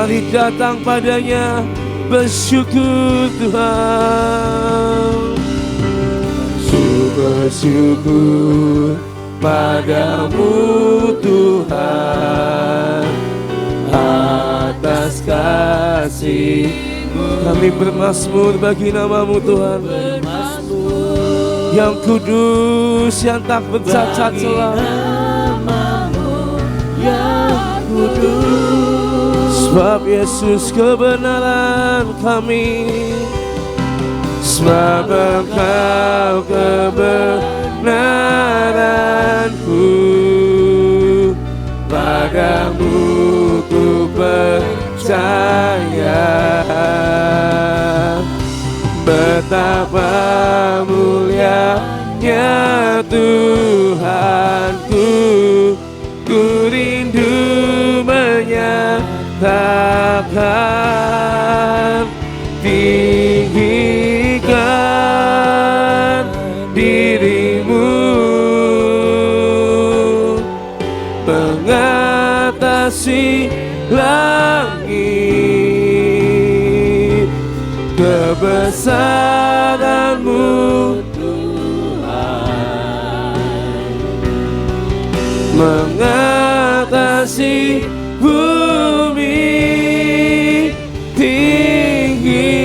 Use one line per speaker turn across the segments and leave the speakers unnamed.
Mari datang padanya bersyukur Tuhan. Bersyukur padamu Tuhan atas kasih-Mu. Kami bermazmur bagi nama-Mu Tuhan, yang kudus, yang tak bercacat celah,
yang kudus.
sebab Yesus kebenaran kami, sebab Engkau kebenaranku, padamu ku percaya. Betapa mulianya Tuhanku, ku rindu menyatakan, tinggikan dirimu mengatasi langit, kebesaran-Mu mengatasi bumi, tinggikan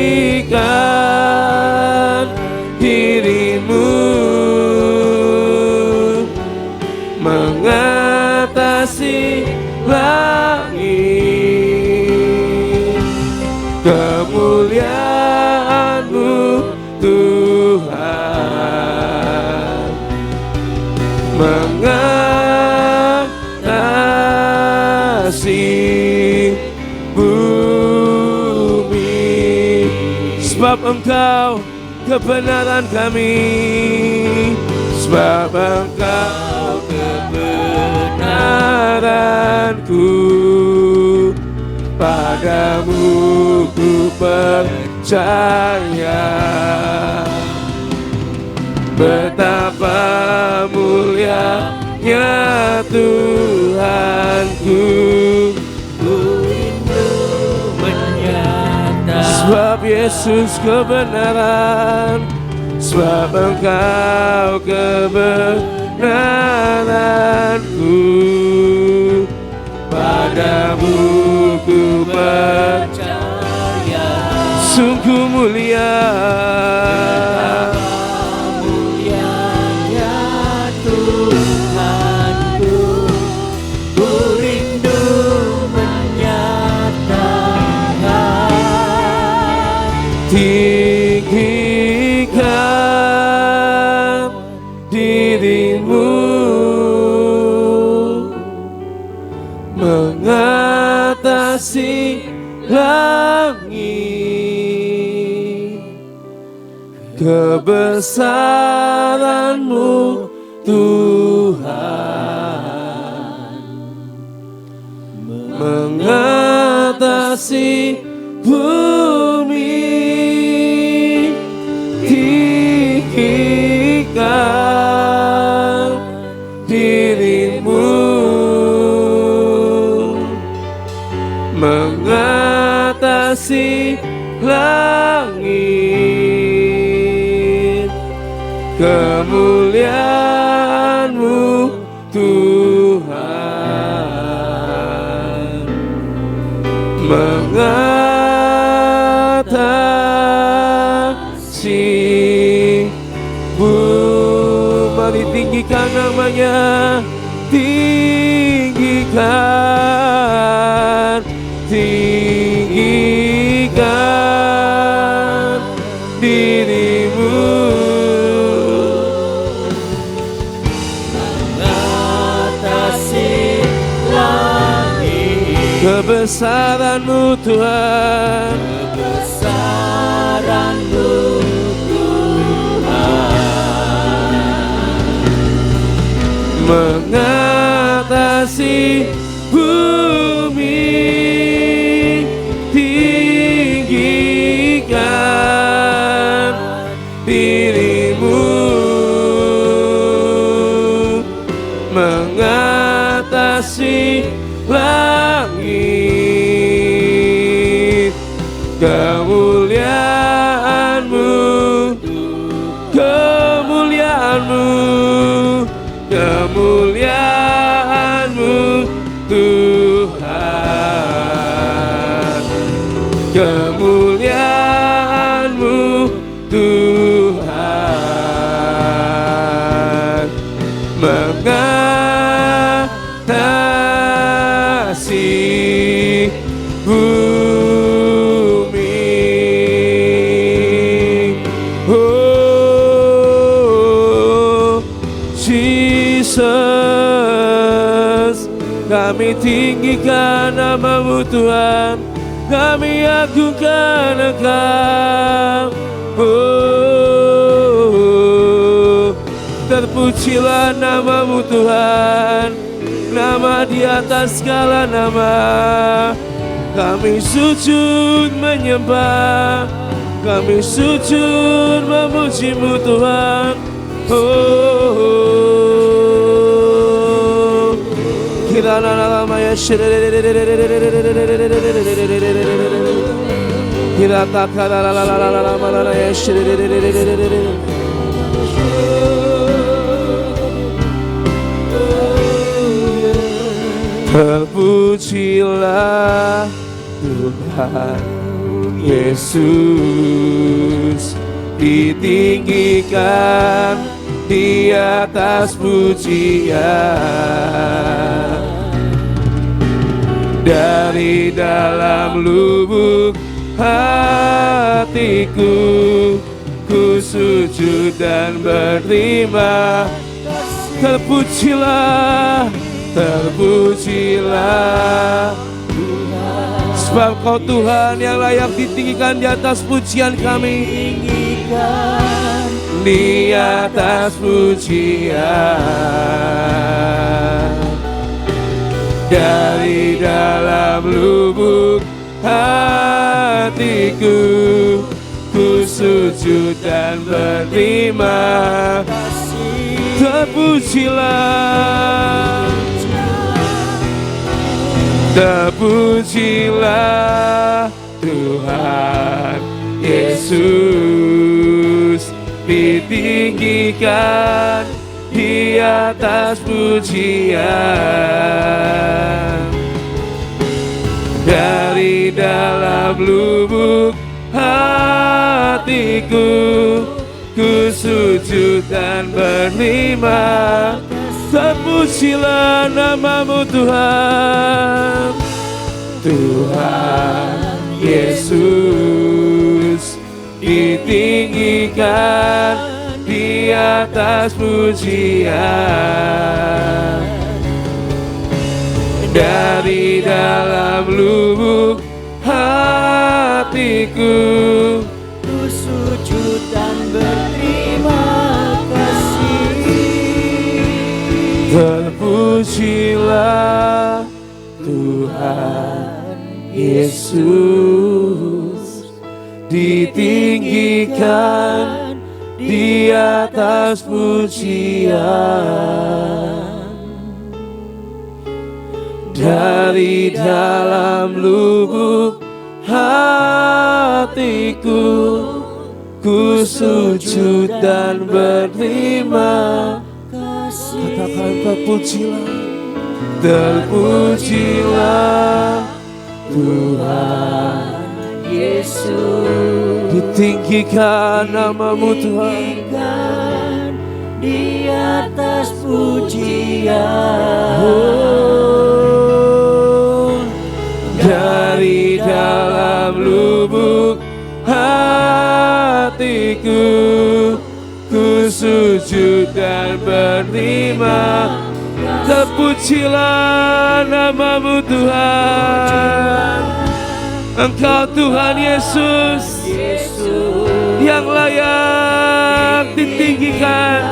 dirimu mengatasi langit, kemuliaan-Mu Tuhan mengatasi bumi. Sebab Engkau kebenaran kami, sebab Engkau kebenaranku, padamu ku percaya. Betapa mulianya Tuhanku,
Ku rindu menyatakan,
sebab Yesus kebenaran, sebab Engkau kebenaranku, padamu ku percaya. Sungguh mulia,
mulianya Tuhanku, ku rindu menyatakan,
tinggikan dirimu mengatasi langit, kebesaran-Mu Tuhan mengatasi bumi, tinggikan dirimu mengatasi langit, kemuliaan-Mu Tuhan mengatasi bumi. Mari tinggikan namanya, tinggikan, tinggikan dirimu
mengatasi langit,
kebesaran-Mu Tuhan,
kebesaran-Mu
mengatasi bumi, tinggikan dirimu mengatasi langit, kemuliaan-Mu, kemuliaan-Mu, kemuliaan-Mu Tuhan, kemuliaan-Mu Tuhan, mengatasi bumi. Oh Jesus, kami tinggikan nama-Mu Tuhan, kami agungkan Engkau. Oh, terpujilah nama-Mu Tuhan, nama di atas segala nama. Kami sujud menyembah, kami sujud memuji-Mu Tuhan. Oh, kita nama ya kita takkan ya terpujilah Tuhan Yesus, ditinggikan di atas pujian. Dari dalam lubuk hatiku, ku sujud dan berterima. Terpujilah, terpujilah, sebab Kau Tuhan yang layak ditinggikan di atas pujian kami, di atas pujian. Dari dalam lubuk hatiku, ku sujud dan berterima. Terpujilah, terpujilah Tuhan Yesus, ditinggikan di atas pujian. Dari dalam lubuk hatiku, ku sujud dan berterima. Terpujilah nama-Mu Tuhan, Tuhan Yesus, ditinggikan di atas pujian. Dari dalam lubuk hatiku,
ku sujud dan berterima kasih.
Terpujilah Tuhan Yesus, ditinggikan di atas pujian. Dari dalam lubuk hatiku, ku sujud dan berterima kasih. Katakan terpujilah, terpujilah Tuhan
Yesus,
ditinggikan nama-Mu Tuhan,
di atas pujian.
oh, dari dalam lubuk hatiku, ku sujud dan berterima. Terpujilah nama-Mu Tuhan, Engkau Tuhan Yesus, yang layak ditinggikan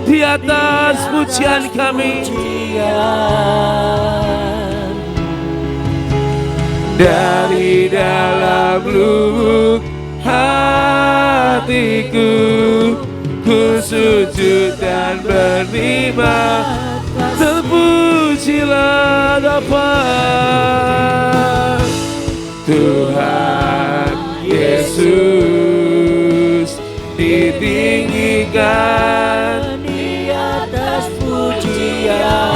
di atas pujian kami. Dari dalam lubuk hatiku, ku sujud dan berterima. Terpujilah Bapa Tuhan Yesus ditinggikan
di atas pujian.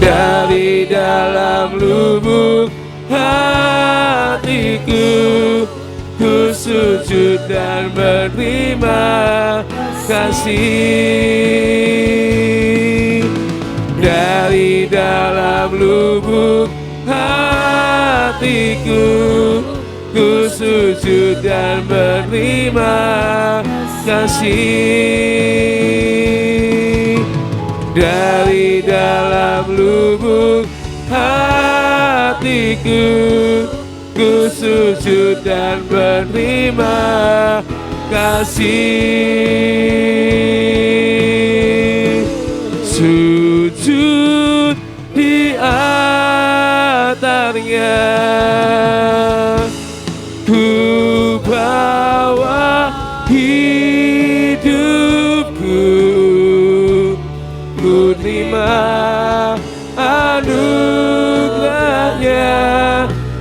dari dalam lubuk hatiku, ku sujud dan berterima kasih. Dari dalam lubuk hatiku, ku sujud dan berterima kasih. Dari dalam lubuk hatiku, ku sujud dan berterima kasih. Sujud di altarnya, ku bawa hidupku, ku terima anugerahnya,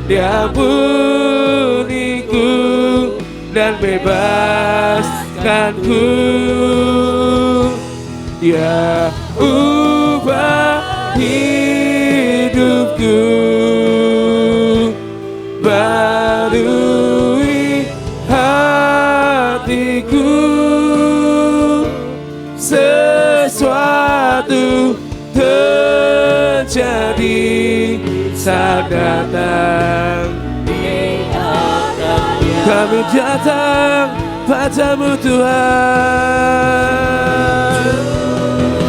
diampuniku dan bebaskanku. Dia ubah hidupku, barui hatiku, sesuatu terjadi saat datang
Di altarnya,
kami datang padamu Tuhan.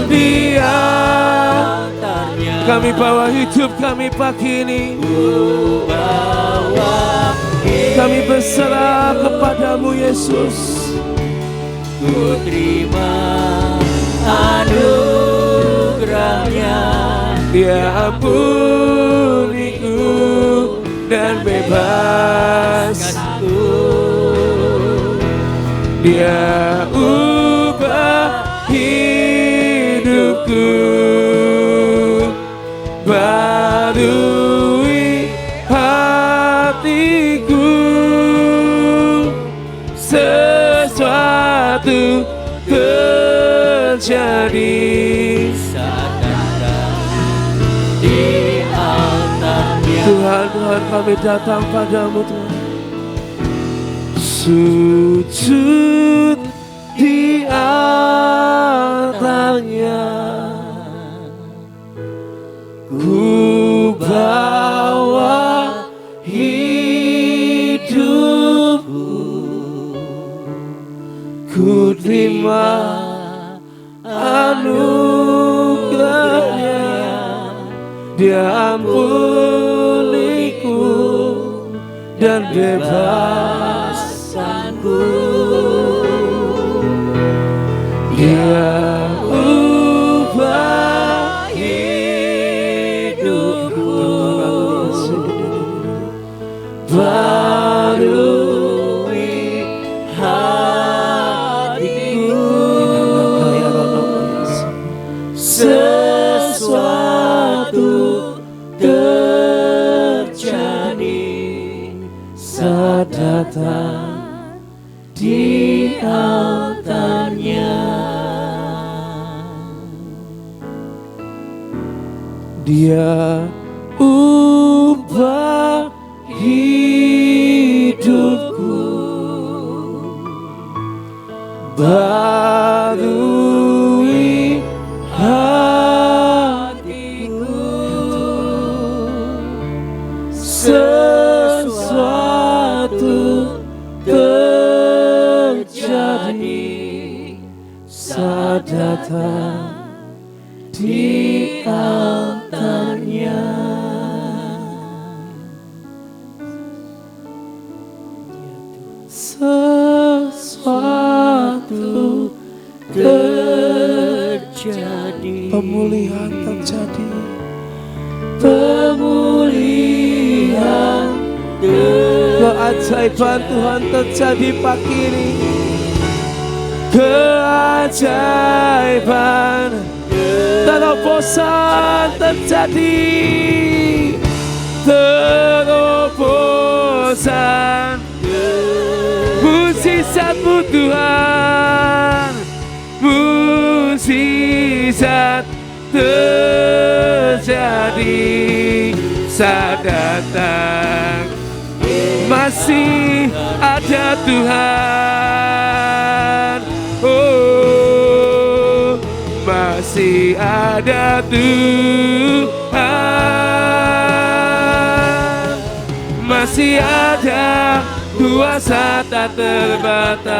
Di
altarnya,
kami bawa hidup kami pagi ini,
bawa
kami berserah kepadamu Yesus.
ku terima anugerahnya,
Dia ampuniku dan bebaskanku. Dia ubah hidupku, barui hatiku, sesuatu terjadi
saat datang di altarnya.
Tuhan, Tuhan kami datang padamu Tuhan. Sujud di altarnya, ku bawa hidupku, ku terima anugerahnya, Dia ampuniku dan bebaskanku. Dia ubah hidupku, barui hatiku, sesuatu terjadi saat datang di altarnya. Dia ubah hidupku, barui hatiku, sesuatu terjadi saat datang di altarnya. Sesuatu terjadi, pemulihan terjadi, pemulihan, keajaiban Tuhan terjadi pagi ini, keajaiban, terobosan terjadi, terobosan mujizatmu Tuhan, mujizat terjadi saat datang. Masih ada Tuhan, oh masih ada Tuhan, masih ada kuasa tak terbatas.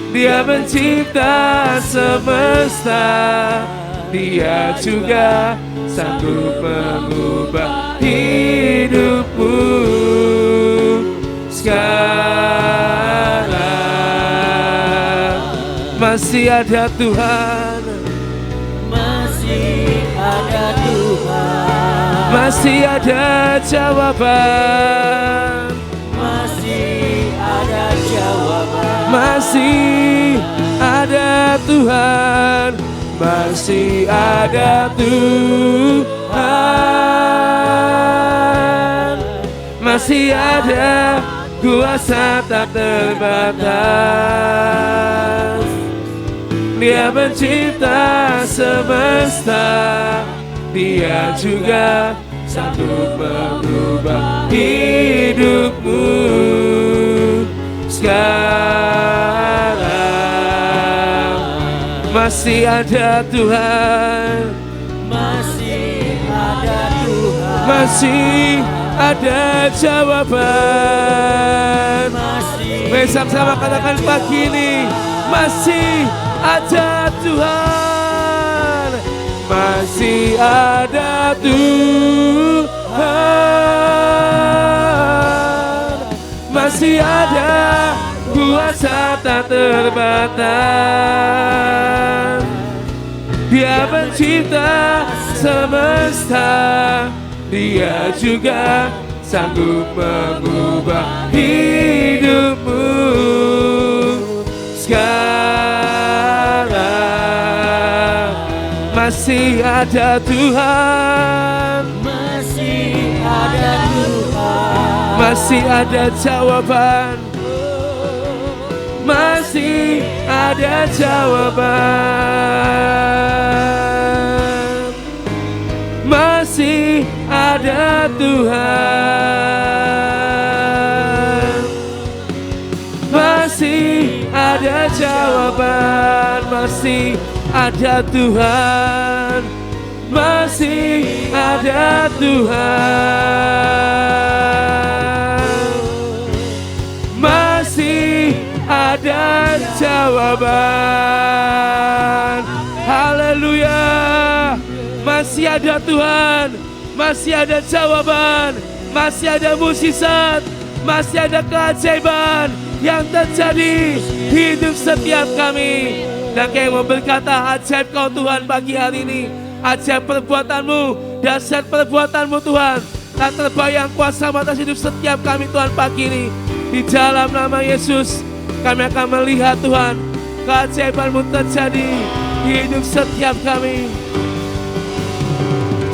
Dia mencipta semesta, Dia juga sanggup mengubah hidupmu sekarang. Masih ada Tuhan,
masih ada Tuhan,
masih ada jawaban,
masih ada jawaban,
masih ada Tuhan, masih ada Tuhan, masih ada kuasa tak terbatas. Dia mencipta semesta, Dia juga sanggup mengubah hidupmu sekarang. Masih ada Tuhan,
masih ada Tuhan,
masih ada jawaban.
masih
Bersama-sama katakan pagi ini, masih ada Tuhan, masih ada Tuhan, masih ada kuasa tak terbatas. Dia mencipta semesta, Dia juga sanggup mengubah hidupmu sekarang. Masih ada Tuhan,
masih ada Tuhan,
masih ada jawaban, masih ada jawaban, masih ada Tuhan, masih ada jawaban, masih ada Tuhan, masih ada Tuhan, masih ada jawaban. Haleluya, masih ada Tuhan, masih ada jawaban, masih ada mukjizat, masih ada keajaiban yang terjadi hidup setiap kami. Dan kami mau berkata, ajaib Kau Tuhan pagi hari ini, ajaib perbuatanmu, dahsyat perbuatanmu Tuhan, tak terbayang kuasa atas hidup setiap kami Tuhan pagi ini. Di dalam nama Yesus kami akan melihat Tuhan, keajaiban-Mu terjadi di hidup setiap kami.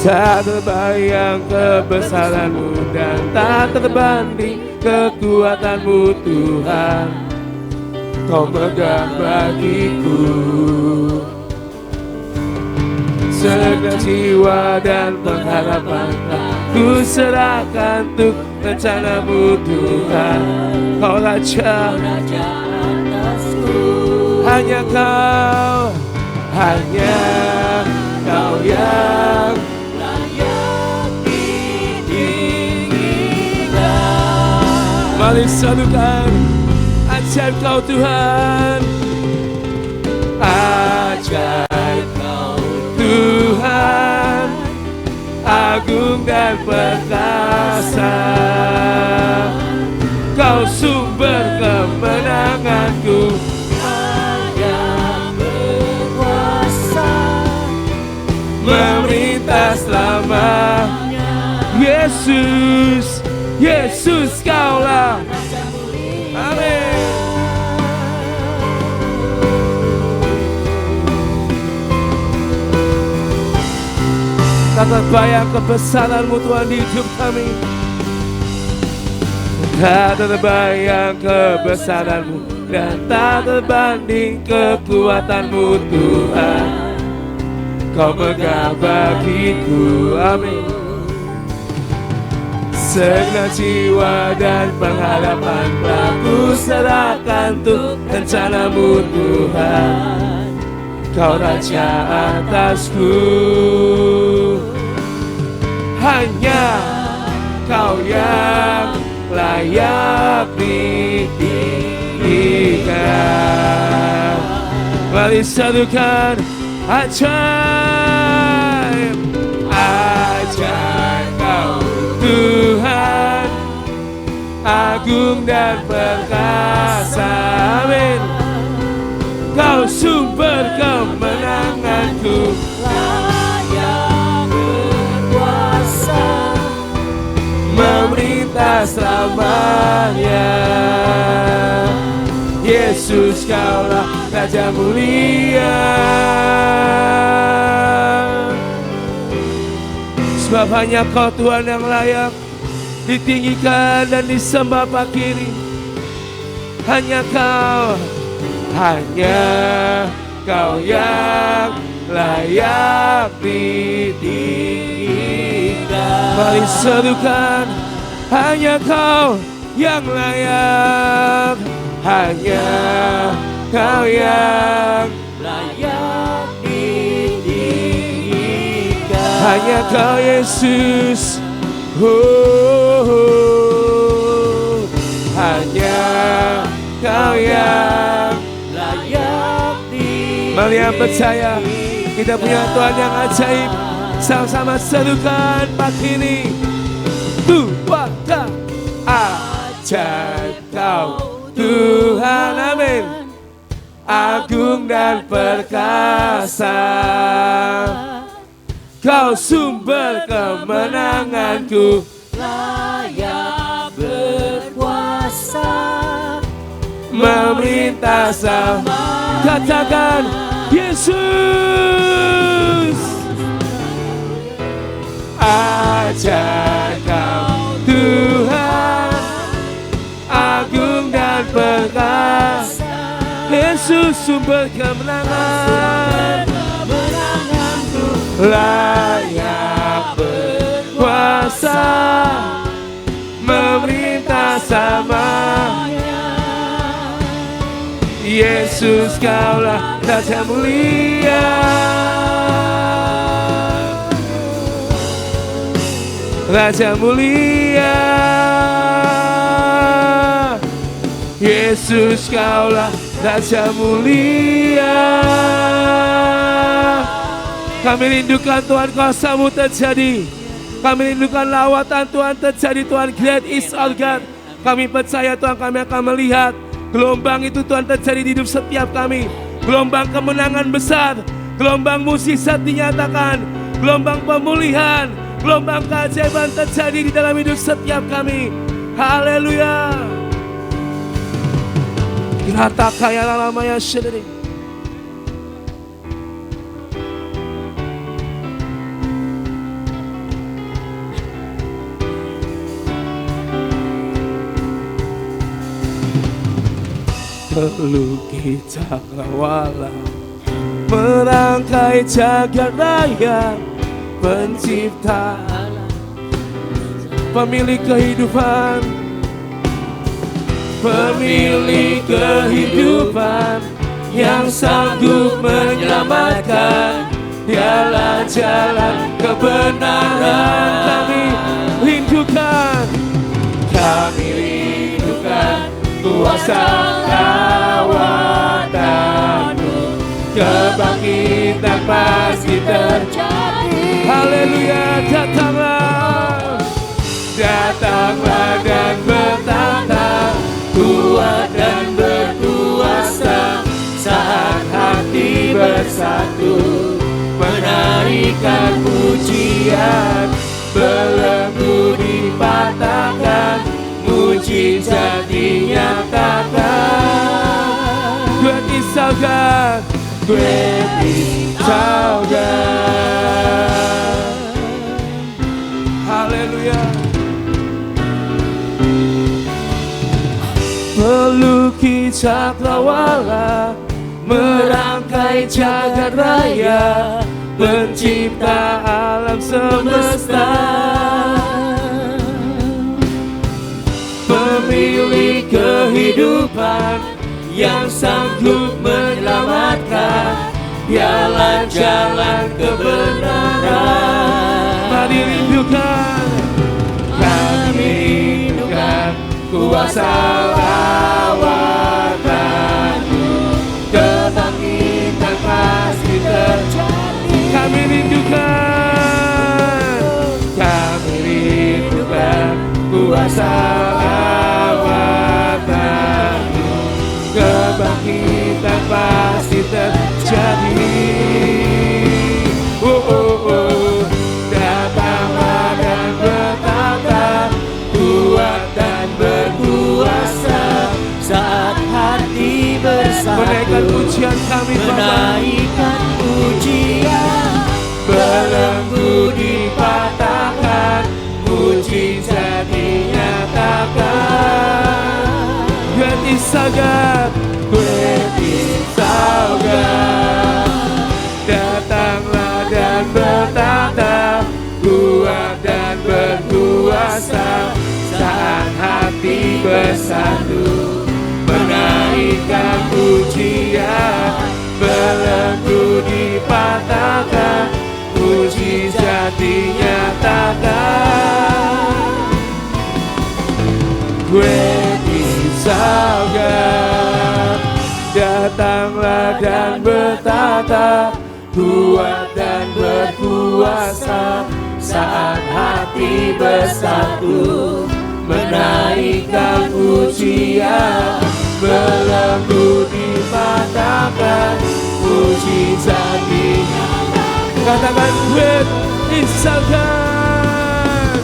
Tak terbayang kebesaran-Mu dan tak terbanding kekuatan-Mu Tuhan. Kau megah bagiku segenap jiwa dan pengharapan, ku serahkan untuk rencana-Mu Tuhan. Kau Raja,
Raja atasku,
hanya Kau yang
layak diinginkan.
mari sadukan ajaib Kau Tuhan, ajaib Kau Tuhan, agung dan perkasa. Kau sumber kemenanganku,
Yang berkuasa
memerintah selamanya. Yesus, Yesus Kaulah. Amin. Tak terbayang kebesaran-Mu Tuhan di hidup kami. Tak terbayang kebesaran-Mu dan tak terbanding kekuatan-Mu Tuhan. Kau megah bagiku, amin. Segenap jiwa dan pengharapan telah ku serahkan untuk rencana-Mu Tuhan. Kau Raja atasku, hanya Kau yang layak ditinggikan. Mari satukan ajaib, ajaib Kau Tuhan, agung dan perkasa, amin. Kau sumber kemenanganku,
layak berkuasa,
memerintah selamanya. Yesus Kaulah Raja mulia. Sebab hanya Kau Tuhan yang layak ditinggikan dan disembah Pak kiri. Hanya Kau yang layak ditinggikan. Mari serukan, hanya Kau yang layak, hanya Kau yang
layak ditinggikan.
hanya Kau Yesus, hanya Kau yang
layak ditinggikan.
Mari yang percaya kita punya Tuhan yang ajaib. Sama-sama serukan pagi ini. Tuhan ajaib Kau Tuhan, amin. Agung dan perkasa, Kau sumber kemenanganku,
layak berkuasa,
memerintah sama. Katakan Yesus, ajaib Kau Tuhan, agung dan perkasa. Yesus sumber kemenangan, layak berkuasa, memerintah selamanya. Yesus Kaulah Raja mulia, Raja mulia. Yesus Kaulah Raja mulia. Kami rindukan Tuhan kuasa-Mu terjadi. Kami rindukan lawatan Tuhan terjadi. Tuhan, great is our God. Kami percaya Tuhan, kami akan melihat gelombang itu Tuhan terjadi di hidup setiap kami. Gelombang kemenangan besar, gelombang mukjizat dinyatakan, gelombang pemulihan, gelombang keajaiban terjadi di dalam hidup setiap kami. Haleluya. Kirata kaya lamanya sendiri. Pelukis cakrawala, merangkai jagat raya, pencipta, pemilik kehidupan, pemilik kehidupan yang sanggup menyelamatkan. Dialah jalan kebenaran. Kami rindukan, kami rindukan kuasa lawatan-Mu. Kebangkitan pasti terjadi. Haleluya, datanglah, datanglah dan bertata, kuat dan berkuasa. Saat hati bersatu, menaikkan pujian, belenggu dipatahkan, mujizat dinyatakan. Great is our God, great is our God. Haleluya. cakrawala, merangkai jagat raya, pencipta alam semesta, pemilik kehidupan yang sanggup menyelamatkan, jalan-jalan kebenaran. Mari rindukan, kami rindukan kuasa lawatan-Mu, kebangkitan pasti terjadi. Kami rindukan kuasa lawatan-Mu, kebangkitan pasti terjadi. Oh, oh, oh. Datanglah dan bertata, kuat dan berkuasa,
Saat hati bersatu,
menaikkan pujian kami Bapa,
menaikkan pujian,
belenggu dipatahkan, mujizat dinyatakan. Great is our God, great is our God. Datanglah dan bertata, kuat dan berkuasa, saat hati bersatu, menaikkan pujian, belenggu dipatahkan, mujizat dinyatakan. Great is our God. Datanglah dan bertata, kuat dan berkuasa, saat hati bersatu, menaikkan pujian, belenggu dipatahkan, mujizat dinyatakan. Katakan great is our God.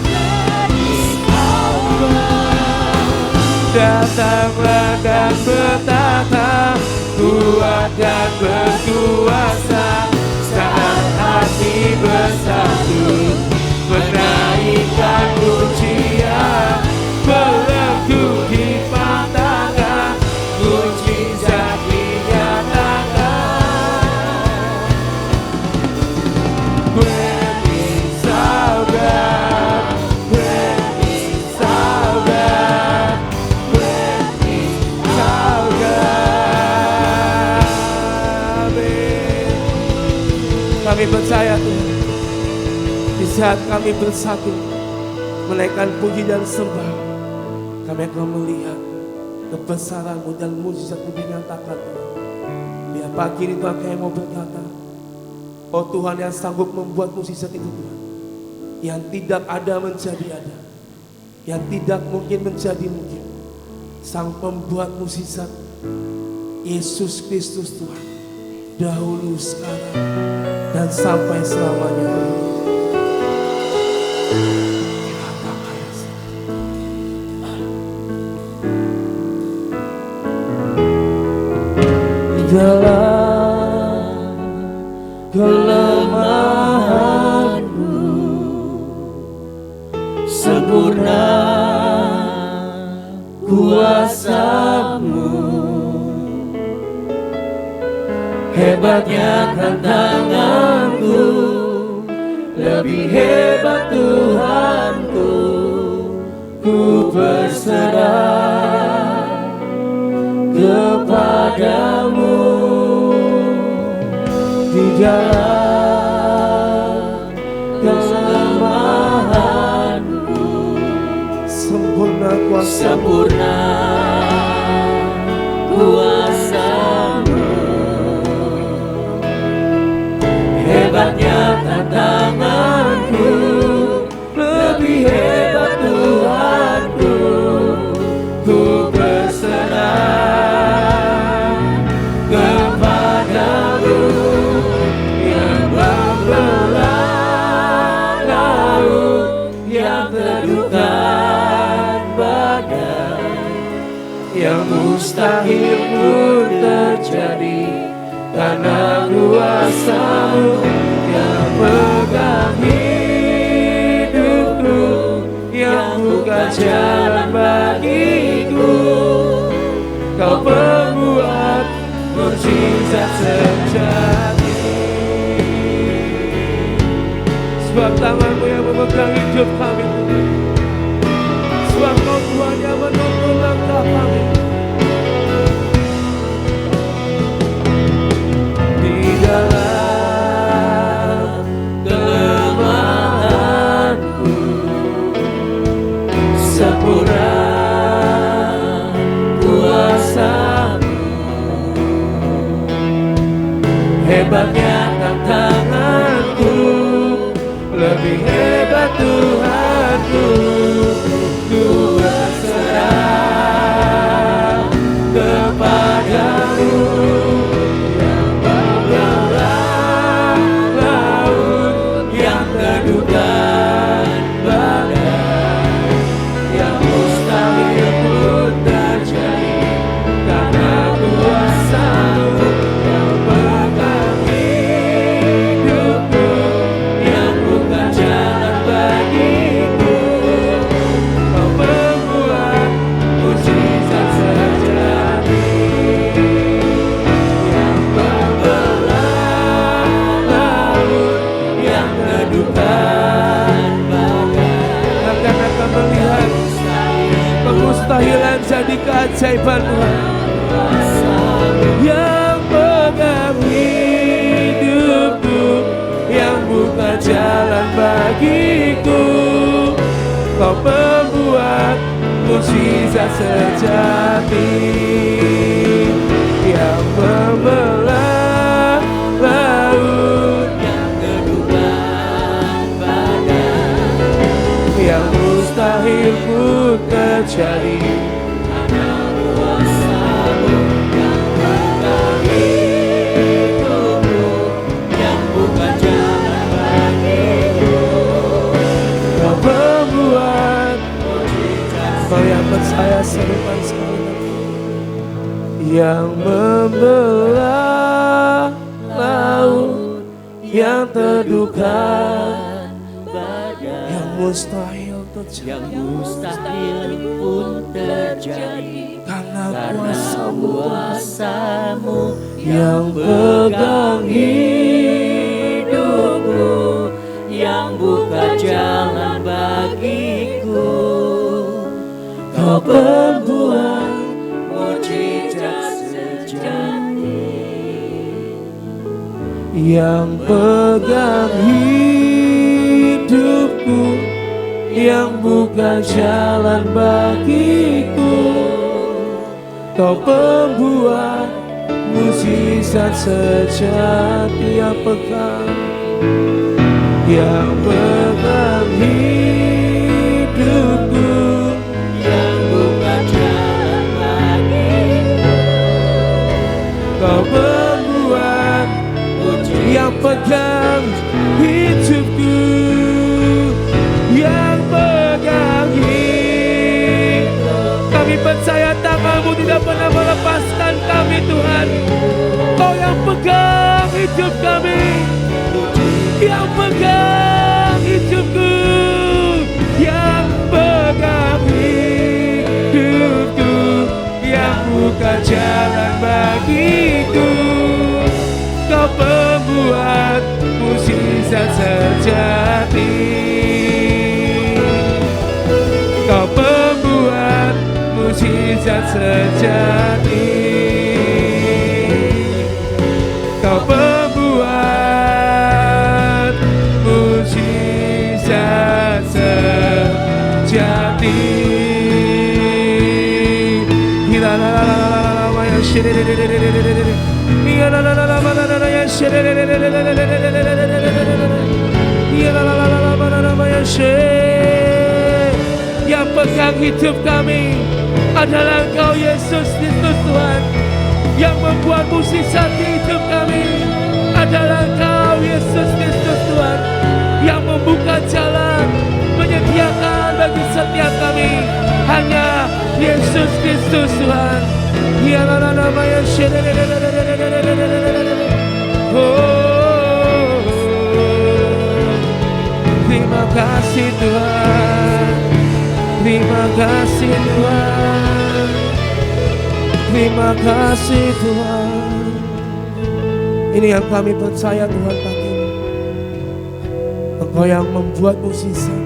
Datanglah dan bertata, kuat dan berkuasa, saat hati bersatu, menaikkan pujian, belenggu dipatahkan, mujizat dinyatakan. Great is our God, great is our God, great is our God. Amin. Kami percaya Tuhan, di saat kami bersatu menaikkan puji dan sembah, kami akan melihat kebesaran-Mu dan mujizat-Mu dinyatakan Tuhan. Biar pagi ini Tuhan kami mau berkata, oh Tuhan yang sanggup membuat mujizat itu Tuhan, yang tidak ada menjadi ada, yang tidak mungkin menjadi mungkin. Sang pembuat mujizat Yesus Kristus Tuhan, dahulu, sekarang, dan sampai selamanya Tuhan. Dalam kelemahanku
sempurna kuasa-Mu, hebatnya tantanganku, lebih hebat Tuhanku, ku berserah kepadamu. Di dalam kelemahanku
sempurna kuasa,
sempurna kuasa-Mu, hebatnya tantanganku, lebih hebat Tuhanku, ku berserah kepadamu. Yang membelah laut, yang teduhkan badai, yang mustahil pun terjadi karena kuasa-Mu, yang pegang hidupku, yang buka jalan bagiku. Kau mujizat sejati.
Sebab tangan-Mu yang memegang hidup kami Tuhan. Sebab Kau Tuhan yang menuntun langkah kami.
Di dalam kelemahanku sempurna kuasa-Mu. Hebatnya tantanganku, lebih hebat Tuhanku. Ku berserah kepadamu yang membelah laut, yang teduhkan badai, yang mustahil pun terjadi karena kuasa-Mu yang pegang hidupku, yang bukan jalan bagiku. Kau membuat mujizat sejati, yang membelah laut, yang teduhkan badai.
Akan melihat kemustahilan jadi keajaiban Tuhan.
Yang pegang hidupku, yang buka jalan bagiku. Kau membuat mujizat sejati, yang membelah laut, yang teduhkan badai, yang mustahil pun terjadi karena kuasa-Mu yang pegang hidupku, yang buka jalan bagiku. Kau membuat mujizat.
Kau yang percaya serupan sekali, yang membelah laut, yang teduhkan
badai,
yang mustahil terjadi
yang mustahil pun terjadi
karena
karena
kuasa-Mu
kuasa-Mu
yang
yang pegang hidupku, yang buka jalan bagiku. Kau pembuat mujizat sejati,
yang pegang hidupku, yang buka jalan bagiku. Kau pembuat mujizat sejati, yang pegang hidupku,
yang buka jalan bagiku.
Kau pembuat
Mujizat
yang pegang hidupku, yang pegang hidup. Kami percaya tangan-Mu tidak pernah melepaskan kami Tuhan. Kau yang pegang hidup kami, yang pegang hidupku, yang pegang hidupku, yang buka jalan bagiku. Kau pembuat mujizat sejati, Kau pembuat mujizat sejati, Kau pembuat mujizat sejati. Yang pegang hidup kami adalah Engkau Yesus Kristus Tuhan. Yang membuat mujizat di hidup kami adalah Engkau Yesus Kristus Tuhan. Yang membuka jalan, menyediakan bagi setiap kami hanya Yesus Kristus Tuhan. Terima kasih Tuhan, terima kasih Tuhan, terima kasih Tuhan. Ini yang kami percaya Tuhan pagi ini. Engkau yang membuat mukjizat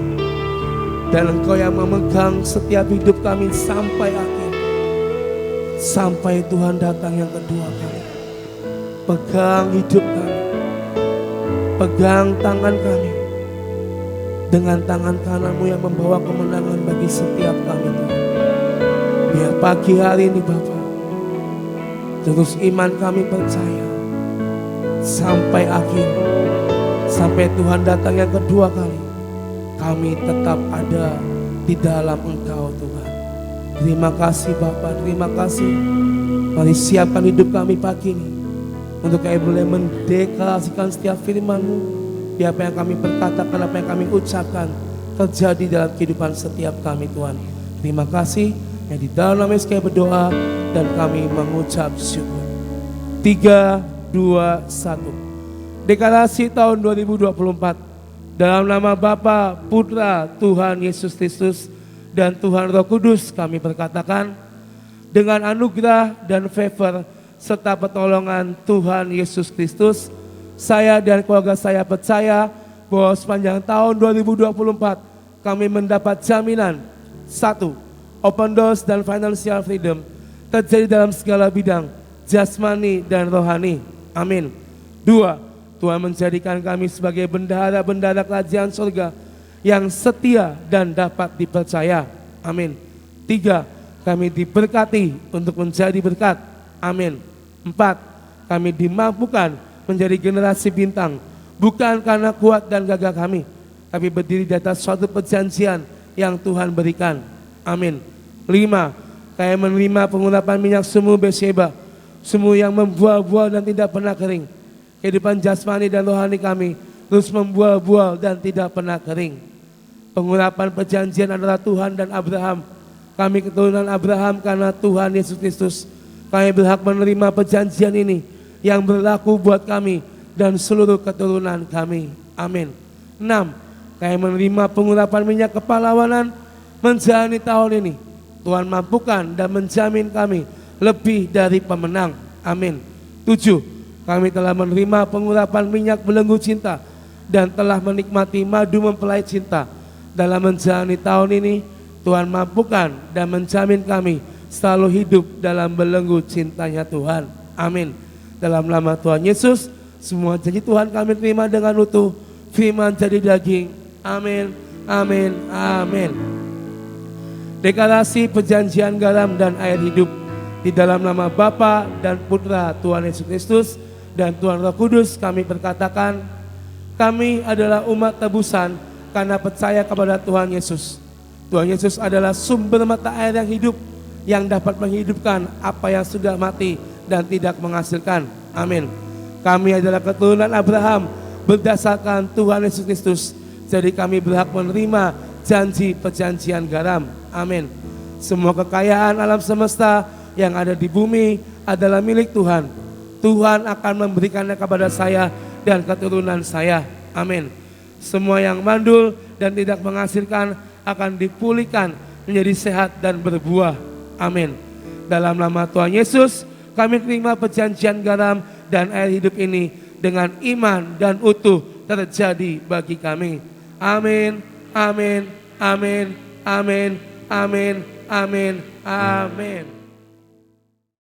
dan Engkau yang memegang setiap hidup kami sampai akhir. Sampai Tuhan datang yang kedua kali. Pegang hidup kami, pegang tangan kami. Dengan tangan kananmu yang membawa kemenangan bagi setiap kami Tuhan. Biar pagi hari ini Bapa, terus iman kami percaya sampai akhir, sampai Tuhan datang yang kedua kali, kami tetap ada di dalam Engkau Tuhan. Terima kasih Bapa, terima kasih. Mari siapkan hidup kami pagi ini untuk kami boleh mendeklarasikan setiap firman-Mu. Biar apa yang kami perkatakan, apa yang kami ucapkan terjadi dalam kehidupan setiap kami Tuhan. Terima kasih yang di dalam nama Yesus kami berdoa dan kami mengucap syukur. 3, 2, 1. Deklarasi tahun 2024 dalam nama Bapa, Putra, Tuhan Yesus Kristus dan Tuhan Roh Kudus kami berkatakan, dengan anugerah dan favor serta pertolongan Tuhan Yesus Kristus, saya dan keluarga saya percaya bahwa sepanjang tahun 2024 kami mendapat jaminan. 1. Open doors dan financial freedom terjadi dalam segala bidang jasmani dan rohani. Amin. 2. Tuhan menjadikan kami sebagai bendahara-bendahara kerajaan surga yang setia dan dapat dipercaya. Amin. 3. Kami diberkati untuk menjadi berkat. Amin. 4. Kami dimampukan menjadi generasi bintang, bukan karena kuat dan gagah kami, tapi berdiri di atas suatu perjanjian yang Tuhan berikan. Amin. 5. Kami menerima pengurapan minyak semu Betseba, semu yang membuah-buah dan tidak pernah kering. Kehidupan jasmani dan rohani kami terus membuah-buah dan tidak pernah kering. Pengurapan perjanjian antara Tuhan dan Abraham. Kami keturunan Abraham karena Tuhan Yesus Kristus. Kami berhak menerima perjanjian ini yang berlaku buat kami dan seluruh keturunan kami. Amin. 6. Kami menerima pengurapan minyak kepahlawanan menjalani tahun ini. Tuhan mampukan dan menjamin kami lebih dari pemenang. Amin. 7. Kami telah menerima pengurapan minyak belenggu cinta dan telah menikmati madu mempelai cinta. Dalam menjalani tahun ini, Tuhan mampukan dan menjamin kami selalu hidup dalam belenggu cintanya Tuhan. Amin. Dalam nama Tuhan Yesus, semua janji Tuhan kami terima dengan utuh. Firman jadi daging. Amin, amin, amin. Deklarasi perjanjian garam dan air hidup di dalam nama Bapa dan Putra Tuhan Yesus Kristus dan Tuhan Roh Kudus kami berkatakan, kami adalah umat tebusan karena percaya kepada Tuhan Yesus. Tuhan Yesus adalah sumber mata air yang hidup yang dapat menghidupkan apa yang sudah mati dan tidak menghasilkan. Amin. Kami adalah keturunan Abraham berdasarkan Tuhan Yesus Kristus. Jadi kami berhak menerima janji perjanjian garam. Amin. Semua kekayaan alam semesta yang ada di bumi adalah milik Tuhan. Tuhan akan memberikannya kepada saya dan keturunan saya. Amin. Semua yang mandul dan tidak menghasilkan akan dipulihkan menjadi sehat dan berbuah. Amin. Dalam nama Tuhan Yesus, kami terima perjanjian garam dan air hidup ini dengan iman dan utuh terjadi bagi kami. Amin, amin, amin, amin, amin, amin, amin.